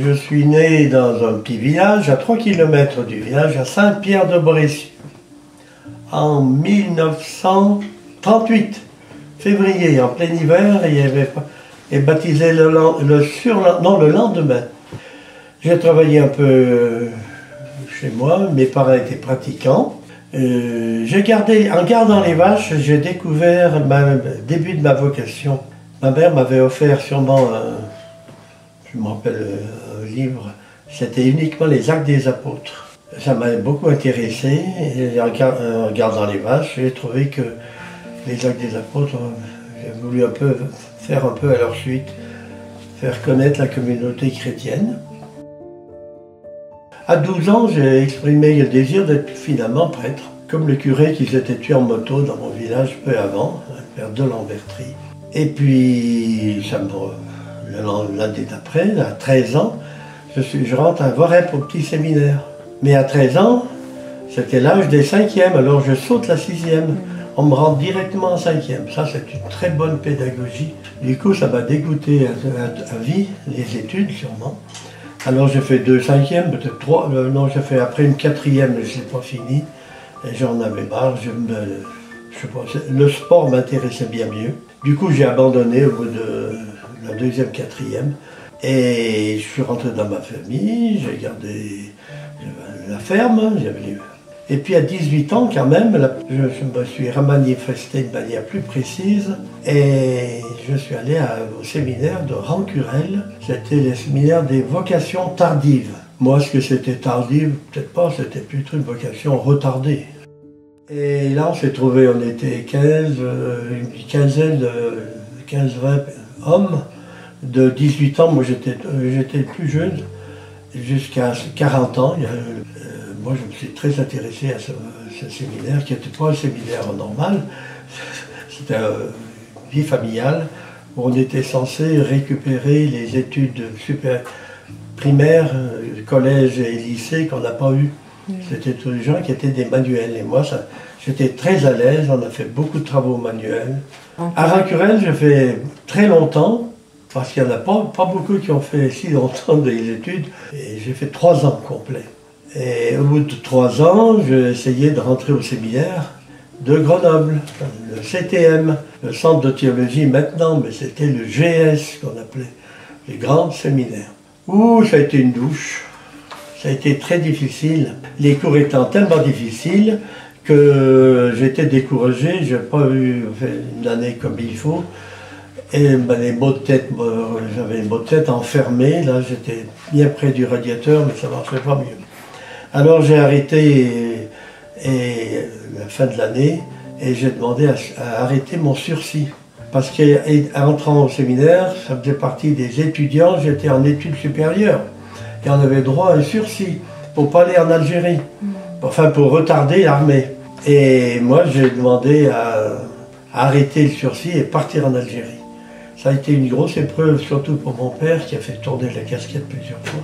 Je suis né dans un petit village, à 3 km du village, à Saint-Pierre-de-Brécieux, en 1938, février, en plein hiver, et baptisé le lendemain. J'ai travaillé un peu chez moi, mes parents étaient pratiquants. En gardant les vaches, j'ai découvert le début de ma vocation. Ma mère m'avait offert sûrement, je me rappelle, un livre, c'était uniquement les Actes des Apôtres. Ça m'a beaucoup intéressé, et en gardant les vaches, j'ai trouvé que les Actes des Apôtres, j'ai voulu faire un peu à leur suite, faire connaître la communauté chrétienne. À 12 ans, j'ai exprimé le désir d'être finalement prêtre, comme le curé qui s'était tué en moto dans mon village peu avant, le père de Lambertry. Et puis, l'année d'après, à 13 ans, je rentre à Vorep au petit séminaire. Mais à 13 ans, c'était l'âge des 5e, alors je saute la 6e. On me rend directement en 5e. Ça, c'est une très bonne pédagogie. Du coup, ça m'a dégoûté à vie, les études sûrement. Alors j'ai fait 2 5e, peut-être 3, non, j'ai fait après une 4e, mais je n'ai pas fini. Et j'en avais marre, je sais pas, le sport m'intéressait bien mieux. Du coup, j'ai abandonné au bout de la 2e, 4e. Et je suis rentré dans ma famille, j'ai gardé la ferme. Et puis à 18 ans, quand même, je me suis remanifesté de manière plus précise. Et je suis allé au séminaire de Rancurel. C'était le séminaire des vocations tardives. Moi, ce que c'était tardive, peut-être pas, c'était plutôt une vocation retardée. Et là, on s'est trouvé, on était une quinzaine, 15-20 hommes de 18 ans. Moi, j'étais plus jeune, jusqu'à 40 ans. Moi, je me suis très intéressé à ce séminaire, qui n'était pas un séminaire normal. C'était une vie familiale, où on était censé récupérer les études primaires, collège et lycée qu'on n'a pas eu. C'était tous les gens qui étaient des manuels. Et moi, j'étais très à l'aise, on a fait beaucoup de travaux manuels. À Rancurel, j'ai fait très longtemps, parce qu'il n'y en a pas beaucoup qui ont fait si longtemps des études. Et j'ai fait 3 ans complets. Et au bout de 3 ans, j'ai essayé de rentrer au séminaire de Grenoble, le CTM, le centre de théologie maintenant, mais c'était le GS qu'on appelait, les grands séminaires. Ouh, ça a été une douche. Ça a été très difficile. Les cours étant tellement difficiles que j'étais découragé, je n'ai pas eu une année comme il faut. Et les maux de tête, j'avais les maux de tête enfermés, là j'étais bien près du radiateur, mais ça ne marchait pas mieux. Alors j'ai arrêté la fin de l'année et j'ai demandé à arrêter mon sursis. Parce qu'en entrant au séminaire, ça faisait partie des étudiants, j'étais en études supérieures. Et on avait droit à un sursis pour pas aller en Algérie, enfin pour retarder l'armée. Et moi j'ai demandé à arrêter le sursis et partir en Algérie. Ça a été une grosse épreuve, surtout pour mon père qui a fait tourner la casquette plusieurs fois.